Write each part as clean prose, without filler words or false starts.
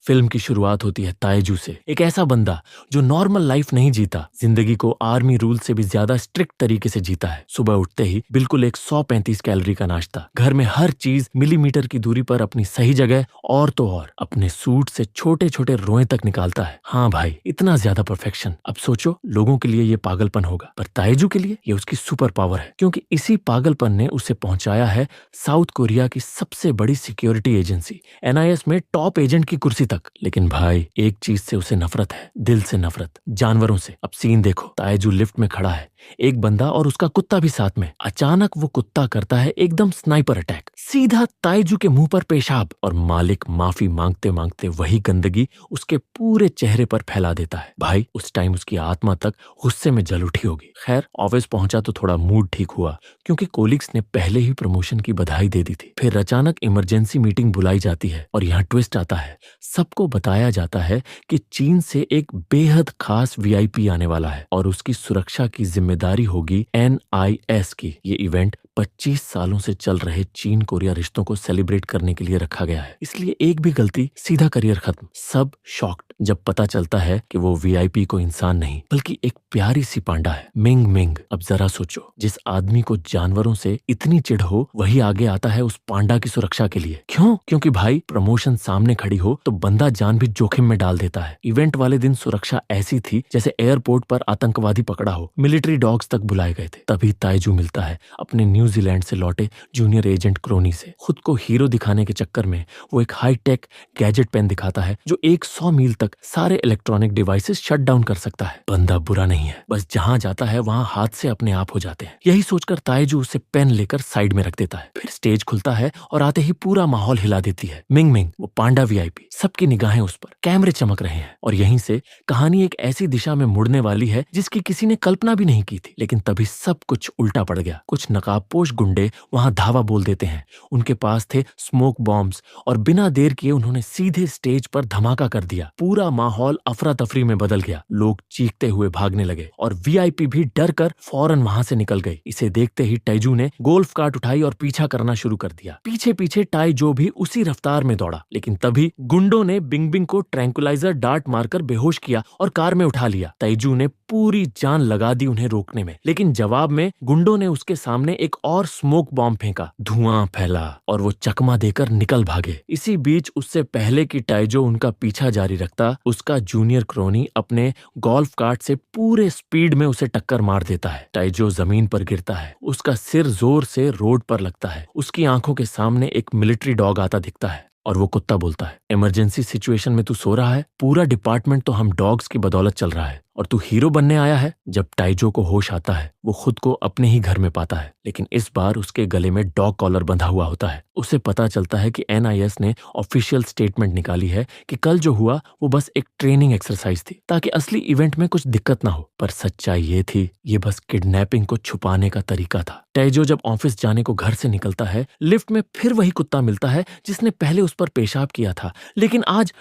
Film की शुरुआत होती है ताइजू से, एक ऐसा बंदा जो नॉर्मल लाइफ नहीं जीता, जिंदगी को आर्मी रूल से भी ज्यादा स्ट्रिक्ट तरीके से जीता है। सुबह उठते ही बिल्कुल एक 135 कैलोरी का नाश्ता, घर में हर चीज मिलीमीटर की दूरी पर अपनी सही जगह, और तो और अपने सूट से छोटे छोटे रोए तक निकालता है। हाँ भाई, इतना ज्यादा परफेक्शन। अब सोचो, लोगों के लिए ये पागलपन होगा, पर ताइजू के लिए ये उसकी सुपर पावर है, क्योंकि इसी पागलपन ने उसे पहुंचाया है साउथ कोरिया की सबसे बड़ी सिक्योरिटी एजेंसी NIS में टॉप एजेंट की कुर्सी तक। लेकिन भाई, एक चीज से उसे नफरत है, दिल से नफरत, जानवरों से। अब सीन देखो, ताइजू लिफ्ट में खड़ा है, एक बंदा और उसका कुत्ता भी साथ में। अचानक वो कुत्ता करता है एकदम स्नाइपर अटैक, सीधा ताइजू के मुंह पर पेशाब, और मालिक माफी मांगते मांगते वही गंदगी उसके पूरे चेहरे पर फैला देता है। भाई, उस टाइम उसकी आत्मा तक गुस्से में जल उठी होगी। खैर, ऑफिस पहुंचा तो थोड़ा मूड ठीक हुआ, क्योंकि कोलिग्स ने पहले ही प्रमोशन की बधाई दे दी थी। फिर अचानक इमरजेंसी मीटिंग बुलाई जाती है, और यहाँ ट्विस्ट आता है। सबको बताया जाता है कि चीन से एक बेहद खास VIP आने वाला है, और उसकी सुरक्षा की जिम्मेदारी होगी NIS की। ये इवेंट 25 सालों से चल रहे चीन कोरिया रिश्तों को सेलिब्रेट करने के लिए रखा गया है, इसलिए एक भी गलती सीधा करियर खत्म। सब शॉक्ड जब पता चलता है कि वो VIP को इंसान नहीं, बल्कि एक प्यारी सी पांडा है, मिंग मिंग। अब जरा सोचो, जिस आदमी को जानवरों से इतनी चिढ़ हो, वही आगे आता है उस पांडा की सुरक्षा के लिए। क्यों? क्योंकि भाई, प्रमोशन सामने खड़ी हो तो बंदा जान भी जोखिम में डाल देता है। इवेंट वाले दिन सुरक्षा ऐसी थी जैसे एयरपोर्ट पर आतंकवादी पकड़ा हो, मिलिट्री डॉग्स तक बुलाए गए थे। तभी ताइजू मिलता है अपने न्यूजीलैंड से लौटे जूनियर एजेंट क्रोनी से। खुद को हीरो दिखाने के चक्कर में वो एक हाईटेक गैजेट पेन दिखाता है जो 100 मील तक सारे इलेक्ट्रॉनिक डिवाइसेस शट डाउन कर सकता है। बंदा बुरा नहीं है, बस जहां जाता है वहां हाथ से अपने आप हो जाते हैं। यही सोचकर ताइजू उसे पेन लेकर साइड में रख देता है। फिर स्टेज खुलता है और आते ही पूरा माहौल हिला देती है मिंग मिंग, वो पांडा VIP। सबकी निगाहें उस पर, कैमरे चमक रहे हैं, और यहीं से कहानी एक ऐसी दिशा में मुड़ने वाली है जिसकी किसी ने कल्पना भी नहीं की थी। लेकिन तभी सब कुछ उल्टा पड़ गया। कुछ नकाबपोश गुंडे वहां धावा बोल देते हैं। उनके पास थे स्मोक बॉम्ब्स, और बिना देर किए उन्होंने सीधे स्टेज पर धमाका कर दिया। पूरा माहौल अफरा तफरी में बदल गया। लोग चीखते हुए भागने लगे, और VIP भी डर कर फौरन वहां से निकल गई। इसे देखते ही ताइजू ने गोल्फ कार्ट उठाई और पीछा करना शुरू कर दिया। पीछे पीछे ताइजू भी उसी रफ्तार में दौड़ा। लेकिन तभी गुंडों ने बिंग बिंग को ट्रैंकुलाइजर डार्ट मारकर बेहोश किया और कार में उठा लिया। ताइजू ने पूरी जान लगा दी उन्हें रोकने में, लेकिन जवाब में गुंडों ने उसके सामने एक और स्मोक बॉम्ब फेंका। धुआं फैला और वो चकमा देकर निकल भागे। इसी बीच उससे पहले कि ताइजू उनका पीछा जारी रखता, उसका जूनियर क्रोनी अपने गोल्फ कार्ट से पूरे स्पीड में उसे टक्कर मार देता है। ताइजू जमीन पर गिरता है, उसका सिर जोर से रोड पर लगता है। उसकी आंखों के सामने एक मिलिट्री डॉग आता दिखता है, और वो कुत्ता बोलता है, इमरजेंसी सिचुएशन में तू सो रहा है? पूरा डिपार्टमेंट तो हम डॉग्स की बदौलत चल रहा है, और तू हीरो बनने आया है? जब ताइजू को होश आता है, वो खुद को अपने ही घर में पाता है, लेकिन इस बार उसके गले में डॉग कॉलर बंधा हुआ होता है। उसे पता चलता है कि NIS ने ऑफिशियल स्टेटमेंट निकाली है कि कल जो हुआ वो बस एक ट्रेनिंग एक्सरसाइज थी, ताकि असली इवेंट में कुछ दिक्कत ना हो। पर सच्चाई ये थी, ये बस किडनैपिंग को छुपाने का तरीका था। ताइजू जब ऑफिस जाने को घर से निकलता है, लिफ्ट में फिर वही कुत्ता मिलता है जिसने पहले उस पर पेशाब किया था। लेकिन आज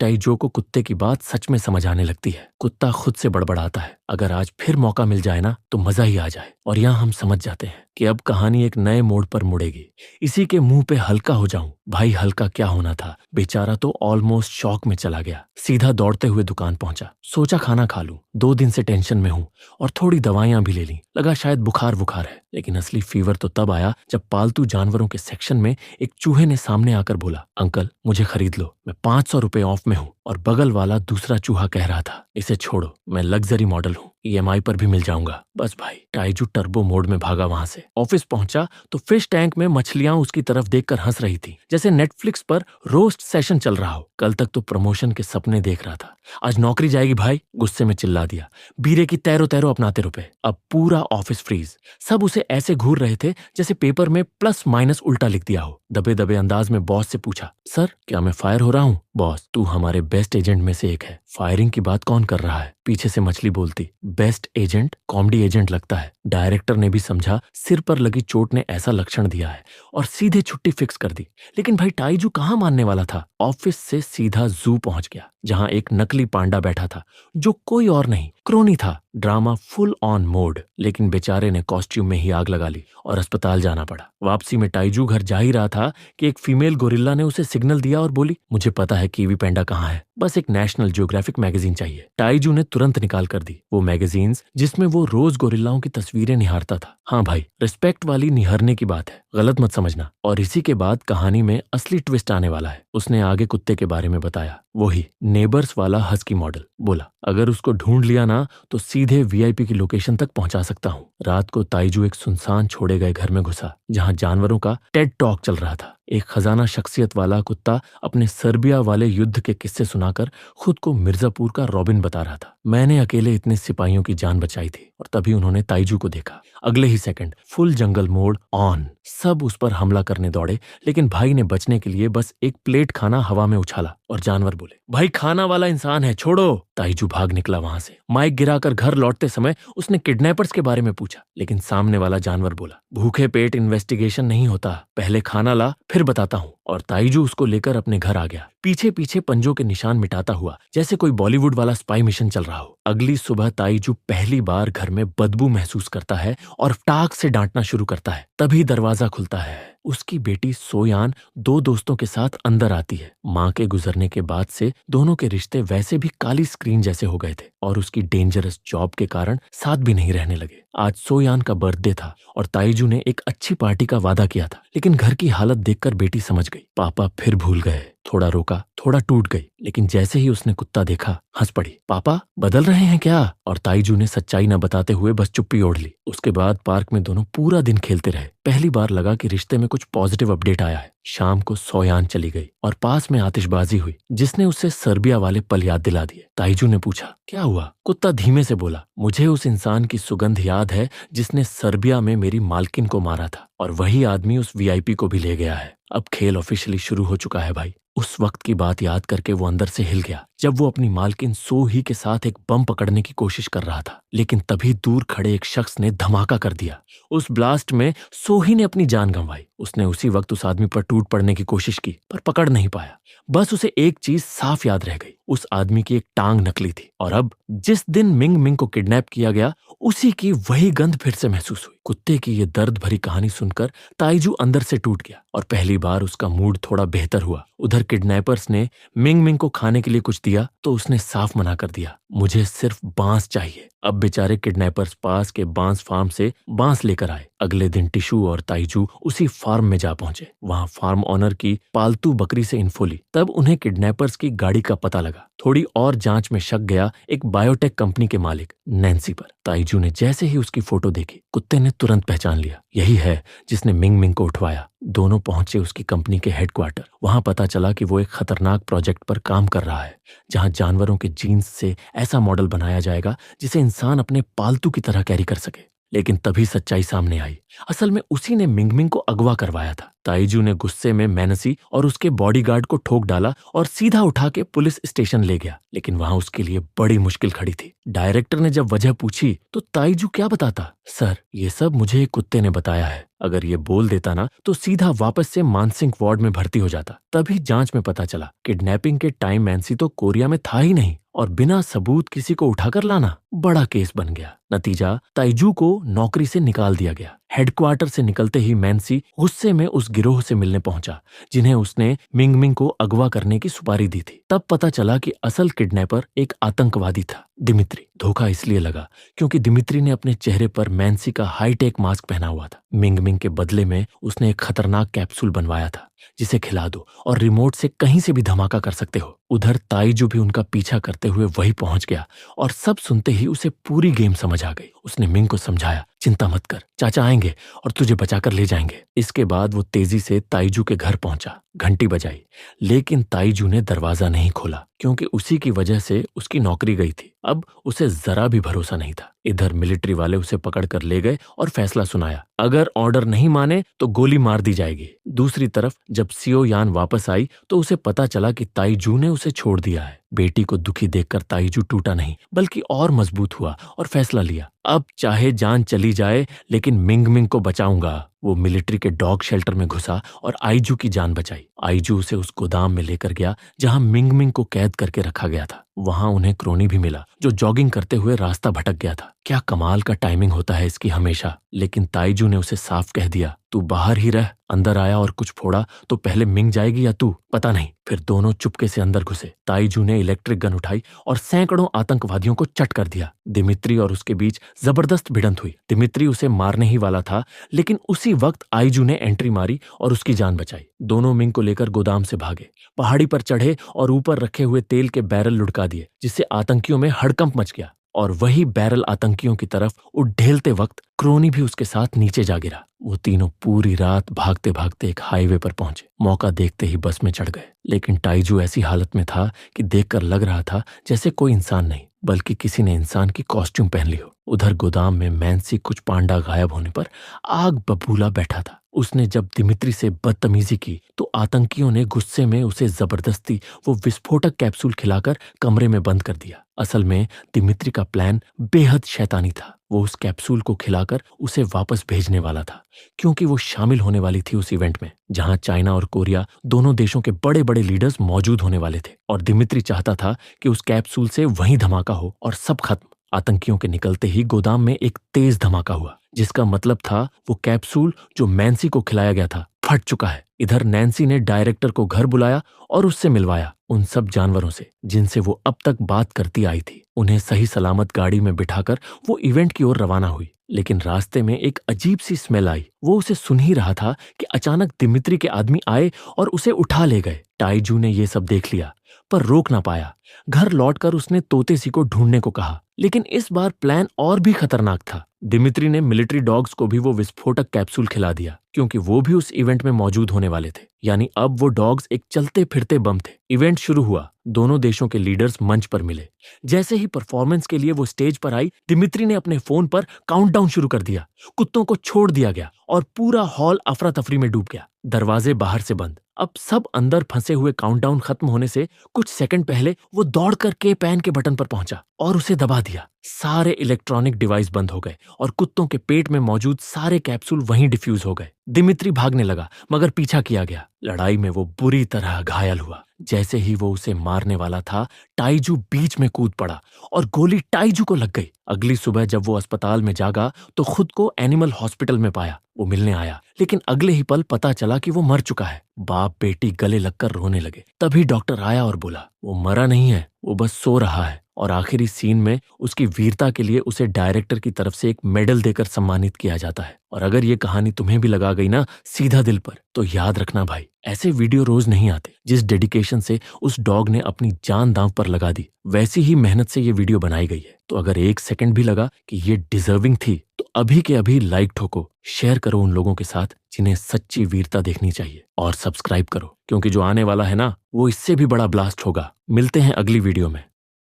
ताइजू को कुत्ते की बात सच में समझ आने लगती है। कुत्ता खुद से बड़बड़ाता है, अगर आज फिर मौका मिल जाए ना तो मजा ही आ जाए। और यहाँ हम समझ जाते हैं कि अब कहानी एक नए मोड़ पर मुड़ेगी। इसी के मुंह पे हल्का हो जाऊं। भाई, हल्का क्या होना था, बेचारा तो ऑलमोस्ट शॉक में चला गया। सीधा दौड़ते हुए दुकान पहुंचा, सोचा खाना खा लूं, 2 दिन से टेंशन में हूं, और थोड़ी दवाइयां भी ले ली। लगा शायद बुखार है, लेकिन असली फीवर तो तब आया जब पालतू जानवरों के सेक्शन में एक चूहे ने सामने आकर बोला, अंकल मुझे खरीद लो, मैं 500 रुपए ऑफ में हूँ। और बगल वाला दूसरा चूहा कह रहा था, इसे छोड़ो, मैं लग्जरी मॉडल हूँ, EMI पर भी मिल जाऊंगा। बस भाई, ताइजू टर्बो मोड में भागा वहां से। ऑफिस पहुंचा तो फिश टैंक में मछलियां उसकी तरफ देखकर हंस रही थी, जैसे नेटफ्लिक्स पर रोस्ट सेशन चल रहा हो। कल तक तो प्रमोशन के सपने देख रहा था, आज नौकरी जाएगी भाई, गुस्से में चिल्ला दिया। बीरे की तैरो तैरो अपनाते रुपए। अब पूरा ऑफिस फ्रीज। सब उसे ऐसे घूर रहे थे जैसे पेपर में प्लस माइनस उल्टा लिख दिया हो। दबे दबे अंदाज में बॉस से पूछा, सर क्या मैं फायर हो रहा हूँ? बॉस, तू हमारे बेस्ट एजेंट में से एक है, फायरिंग की बात कौन कर रहा है? पीछे से मछली बोलती, बेस्ट एजेंट कॉमेडी एजेंट लगता है। डायरेक्टर ने भी समझा सिर पर लगी चोट ने ऐसा लक्षण दिया है, और सीधे छुट्टी फिक्स कर दी। लेकिन भाई, ताइजू कहाँ मानने वाला था। ऑफिस से सीधा जू पहुंच गया, जहां एक नकली पांडा बैठा था, जो कोई और नहीं क्रोनी था, ड्रामा फुल ऑन मोड, लेकिन बेचारे ने कॉस्ट्यूम में ही आग लगा ली और अस्पताल जाना पड़ा। वापसी में ताइजू घर जा ही रहा था कि एक फीमेल गोरिल्ला ने उसे सिग्नल दिया और बोली, मुझे पता है कीवी पैंडा कहाँ है, बस एक नेशनल ज्योग्राफिक मैगजीन चाहिए। ताइजू ने तुरंत निकाल कर दी वो मैगजीन्स जिसमें वो रोज गोरिल्लाओं की तस्वीरें निहारता था। हाँ भाई, रिस्पेक्ट वाली निहारने की बात है, गलत मत समझना। और इसी के बाद कहानी में असली ट्विस्ट आने वाला है। उसने आगे कुत्ते के बारे में बताया, वही नेबर्स वाला हस्की मॉडल। बोला, अगर उसको ढूंढ लिया ना तो सीधे वीआईपी की लोकेशन तक पहुंचा सकता हूँ। रात को ताइजू एक सुनसान छोड़े गए घर में घुसा जहां जानवरों का टेड टॉक चल रहा था। एक खजाना शख्सियत वाला कुत्ता अपने सर्बिया वाले युद्ध के किस्से सुनाकर खुद को मिर्जापुर का रॉबिन बता रहा था। मैंने अकेले इतने सिपाहियों की जान बचाई थी और तभी उन्होंने ताइजू को देखा। अगले ही सेकंड फुल जंगल मोड ऑन, सब उस पर हमला करने दौड़े, लेकिन भाई ने बचने के लिए बस एक प्लेट खाना हवा में उछाला और जानवर बोले, भाई खाना वाला इंसान है, छोड़ो। ताइजू भाग निकला वहां से। माइक गिराकर घर लौटते समय उसने किडनैपर्स के बारे में पूछा, लेकिन सामने वाला जानवर बोला, भूखे पेट इन्वेस्टिगेशन नहीं होता, पहले खाना ला फिर बताता हूँ। और ताइजू उसको लेकर अपने घर आ गया, पीछे पीछे पंजों के निशान मिटाता हुआ, जैसे कोई बॉलीवुड वाला स्पाई मिशन चल रहा हो। अगली सुबह ताइजू पहली बार घर में बदबू महसूस करता है और टाक से डांटना शुरू करता है। तभी दरवाजा खुलता है। उसकी बेटी सोयान दो दोस्तों के साथ अंदर आती है। माँ के गुजरने के बाद से दोनों के रिश्ते वैसे भी काली स्क्रीन जैसे हो गए थे और उसकी डेंजरस जॉब के कारण साथ भी नहीं रहने लगे। आज सोयान का बर्थडे था और ताइजू ने एक अच्छी पार्टी का वादा किया था, लेकिन घर की हालत देखकर बेटी समझ गई, पापा फिर भूल गए। थोड़ा रोका, थोड़ा टूट गई, लेकिन जैसे ही उसने कुत्ता देखा हंस पड़ी, पापा बदल रहे हैं क्या? और ताइजू ने सच्चाई न बताते हुए बस चुप्पी ओढ़ ली। उसके बाद पार्क में दोनों पूरा दिन खेलते रहे। पहली बार लगा कि रिश्ते में कुछ पॉजिटिव अपडेट आया है। शाम को सोयान चली गई और पास में आतिशबाजी हुई जिसने उसे सर्बिया वाले पल याद दिला दिए। ताइजू ने पूछा, क्या हुआ? कुत्ता धीमे से बोला, मुझे उस इंसान की सुगंध याद है जिसने सर्बिया में मेरी मालकिन को मारा था, और वही आदमी उस वीआईपी को भी ले गया है। अब खेल ऑफिशियली शुरू हो चुका है भाई। उस वक्त की बात याद करके वो अंदर से हिल गया जब वो अपनी मालकिन सोही के साथ एक बम पकड़ने की कोशिश कर रहा था, लेकिन तभी दूर खड़े एक शख्स ने धमाका कर दिया। उस ब्लास्ट में सोही ने अपनी जान गंवाई। उसने उसी वक्त उस आदमी पर टूट पड़ने की कोशिश की पर पकड़ नहीं पाया। बस उसे एक चीज साफ याद रह गई, उस आदमी की एक टांग नकली थी। और अब जिस दिन मिंग मिंग को किडनैप किया गया उसी की वही गंध फिर से महसूस हुई। कुत्ते की ये दर्द भरी कहानी सुनकर ताइजू अंदर से टूट गया और पहली बार उसका मूड थोड़ा बेहतर हुआ। उधर किडनैपर्स ने मिंग मिंग को खाने के लिए कुछ दिया तो उसने साफ मना कर दिया, मुझे सिर्फ बांस चाहिए। अब बेचारे किडनैपर्स पास के बांस फार्म से बांस लेकर आए। अगले दिन टिशू और ताइजू उसी फार्म में जा पहुंचे। वहां फार्म ऑनर की पालतू बकरी से इन्फो ली। तब उन्हें किडनैपर्स की गाड़ी का पता लगा। थोड़ी और जांच में शक गया एक बायोटेक कंपनी के मालिक नैन्सी पर। ताइजू ने जैसे ही उसकी फोटो देखी, कुत्ते ने तुरंत पहचान लिया, यही है जिसने मिंग मिंग को उठवाया। दोनों पहुंचे उसकी कंपनी के हेडक्वार्टर। वहां पता चला कि वो एक खतरनाक प्रोजेक्ट पर काम कर रहा है जहां जानवरों के जीन्स से ऐसा मॉडल बनाया जाएगा जिसे इंसान अपने पालतू की तरह कैरी कर सके। लेकिन तभी सच्चाई सामने आई, असल में उसी ने मिंग मिंग को अगवा करवाया था। ताइजू ने गुस्से में मैनसी और उसके बॉडीगार्ड को ठोक डाला और सीधा उठा के पुलिस स्टेशन ले गया। लेकिन वहां उसके लिए बड़ी मुश्किल खड़ी थी। डायरेक्टर ने जब वजह पूछी तो ताइजू क्या बताता? सर, ये सब मुझे एक कुत्ते ने बताया है। अगर ये बोल देता ना तो सीधा वापस से मानसिक वार्ड में भर्ती हो जाता। तभी जांच में पता चला किडनैपिंग के टाइम मैनसी तो कोरिया में था ही नहीं और बिना सबूत किसी को उठाकर लाना बड़ा केस बन गया। नतीजा, ताइजू को नौकरी से निकाल दिया गया। हेडक्वार्टर से निकलते ही मैनसी गुस्से में उस गिरोह से मिलने पहुंचा जिन्हें उसने मिंग मिंग को अगवा करने की सुपारी दी थी। तब पता चला कि असल किडनैपर एक आतंकवादी था, दिमित्री। धोखा इसलिए लगा क्योंकि दिमित्री ने अपने चेहरे पर मैनसी का हाईटेक मास्क पहना हुआ था। मिंग मिंग के बदले में उसने एक खतरनाक कैप्सूल बनवाया था जिसे खिला दो और रिमोट से कहीं से भी धमाका कर सकते हो। उधर ताइजू भी उनका पीछा करते हुए वही पहुंच गया और सब सुनते ही उसे पूरी गेम समझ आ गई। उसने मिंग को समझाया, चिंता मत कर, चाचा आएंगे और तुझे बचाकर ले जाएंगे। इसके बाद वो तेजी से ताइजू के घर पहुंचा। घंटी बजाई, लेकिन ताइजू ने दरवाजा नहीं खोला क्योंकि उसी की वजह से उसकी नौकरी गई थी। अब उसे जरा भी भरोसा नहीं था। इधर मिलिट्री वाले उसे पकड़कर ले गए और फैसला सुनाया, अगर ऑर्डर नहीं माने तो गोली मार दी जाएगी। दूसरी तरफ जब सियो यान वापस आई तो उसे पता चला कि ताइजू ने उसे छोड़ दिया है। बेटी को दुखी देखकर ताइजू टूटा नहीं बल्कि और मजबूत हुआ और फैसला लिया, अब चाहे जान चली जाए लेकिन मिंग मिंग को बचाऊंगा। वो मिलिट्री के डॉग शेल्टर में घुसा और आइजू की जान बचाई। आइजू उसे उस गोदाम में लेकर गया जहां मिंग मिंग को कैद करके रखा गया था। वहां उन्हें क्रोनी भी मिला जो जॉगिंग करते हुए रास्ता भटक गया था। क्या कमाल का टाइमिंग होता है इसकी हमेशा। लेकिन ताइजू ने उसे साफ कह दिया, तू बाहर ही रह। अंदर आया और कुछ फोड़ा तो पहले मिंग जाएगी या तू, पता नहीं। फिर दोनों चुपके से अंदर घुसे। ताइजू ने इलेक्ट्रिक गन उठाई और सैकड़ों आतंकवादियों को चट कर दिया। दिमित्री और उसके बीच जबरदस्त भिड़ंत हुई। दिमित्री उसे मारने ही वाला था लेकिन उसी वक्त आइजू ने एंट्री मारी और उसकी जान बचाई। दोनों मिंग को लेकर गोदाम से भागे, पहाड़ी पर चढ़े और ऊपर रखे हुए तेल के बैरल लुढ़का दिए जिससे आतंकियों में हड़कंप मच गया। और वही बैरल आतंकियों की तरफ उठेलते वक्त क्रोनी भी उसके साथ नीचे जा गिरा। वो तीनों पूरी रात भागते भागते एक हाईवे पर पहुंचे। मौका देखते ही बस में चढ़ गए लेकिन ताइजू ऐसी हालत में था कि देखकर लग रहा था जैसे कोई इंसान नहीं बल्कि किसी ने इंसान की कॉस्ट्यूम पहन ली हो। उधर गोदाम में मैंसी कुछ पांडा गायब होने पर आग बबूला बैठा था। उसने जब दिमित्री से बदतमीजी की तो आतंकियों ने गुस्से में उसे जबरदस्ती वो विस्फोटक कैप्सूल खिलाकर कमरे में बंद कर दिया। असल में दिमित्री का प्लान बेहद शैतानी था। वो उस कैप्सूल को खिलाकर उसे वापस भेजने वाला था क्योंकि वो शामिल होने वाली थी उस इवेंट में जहां चाइना और कोरिया दोनों देशों के बड़े बड़े लीडर्स मौजूद होने वाले थे। और दिमित्री चाहता था कि उस कैप्सूल से वहीं धमाका हो और सब खत्म। आतंकियों के निकलते ही गोदाम में एक तेज धमाका हुआ जिसका मतलब था वो कैप्सूल जो नैन्सी को खिलाया गया था फट चुका है। इधर नैन्सी ने डायरेक्टर को घर बुलाया और उससे मिलवाया उन सब जानवरों से जिनसे वो अब तक बात करती आई थी। उन्हें सही सलामत गाड़ी में बिठाकर वो इवेंट की ओर रवाना हुई। लेकिन रास्ते में एक अजीब सी स्मेल आई। वो उसे सुन ही रहा था कि अचानक दिमित्री के आदमी आए और उसे उठा ले गए। ताइजू ने ये सब देख लिया पर रोक ना पाया। घर लौटकर उसने तोतेसी को ढूंढने को कहा लेकिन इस बार प्लान और भी खतरनाक था। दिमित्री ने मिलिट्री डॉग्स को भी वो विस्फोटक कैप्सूल खिला दिया क्योंकि वो भी उस इवेंट में मौजूद होने वाले थे। यानी अब वो डॉग्स एक चलते फिरते बम थे। इवेंट शुरू हुआ। दोनों देशों के लीडर्स मंच पर मिले। जैसे ही परफॉर्मेंस के लिए वो स्टेज पर आई, दिमित्री ने अपने फोन पर काउंटडाउन शुरू कर दिया। कुत्तों को छोड़ दिया गया और पूरा हॉल अफरा तफरी में डूब गया। दरवाजे बाहर से बंद। अब सब अंदर फंसे हुए। काउंटडाउन खत्म होने से कुछ सेकंड पहले वो दौड़कर के पैन के बटन पर पहुंचा और उसे दबा दिया। सारे इलेक्ट्रॉनिक डिवाइस बंद हो गए और कुत्तों के पेट में मौजूद सारे कैप्सूल वहीं डिफ्यूज हो गए। दिमित्री भागने लगा मगर पीछा किया गया। लड़ाई में वो बुरी तरह घायल हुआ। जैसे ही वो उसे मारने वाला था, ताइजू बीच में कूद पड़ा और गोली ताइजू को लग गई। अगली सुबह जब वो अस्पताल में जागा तो खुद को एनिमल हॉस्पिटल में पाया। वो मिलने आया लेकिन अगले ही पल पता चला कि वो मर चुका है। बाप बेटी गले लगकर रोने लगे। तभी डॉक्टर आया और बोला वो मरा नहीं है, वो बस सो रहा है। और आखिरी सीन में उसकी वीरता के लिए उसे डायरेक्टर की तरफ से एक मेडल देकर सम्मानित किया जाता है। और अगर ये कहानी तुम्हें भी लगा गई ना सीधा दिल पर, तो याद रखना भाई, ऐसे वीडियो रोज नहीं आते। जिस डेडिकेशन से उस डॉग ने अपनी जान दांव पर लगा दी, वैसी ही मेहनत से ये वीडियो बनाई गई है। तो अगर एक सेकंड भी लगा कि ये डिजर्विंग थी तो अभी के अभी लाइक ठोको, शेयर करो उन लोगों के साथ जिन्हें सच्ची वीरता देखनी चाहिए, और सब्सक्राइब करो क्योंकि जो आने वाला है ना वो इससे भी बड़ा ब्लास्ट होगा। मिलते हैं अगली वीडियो में।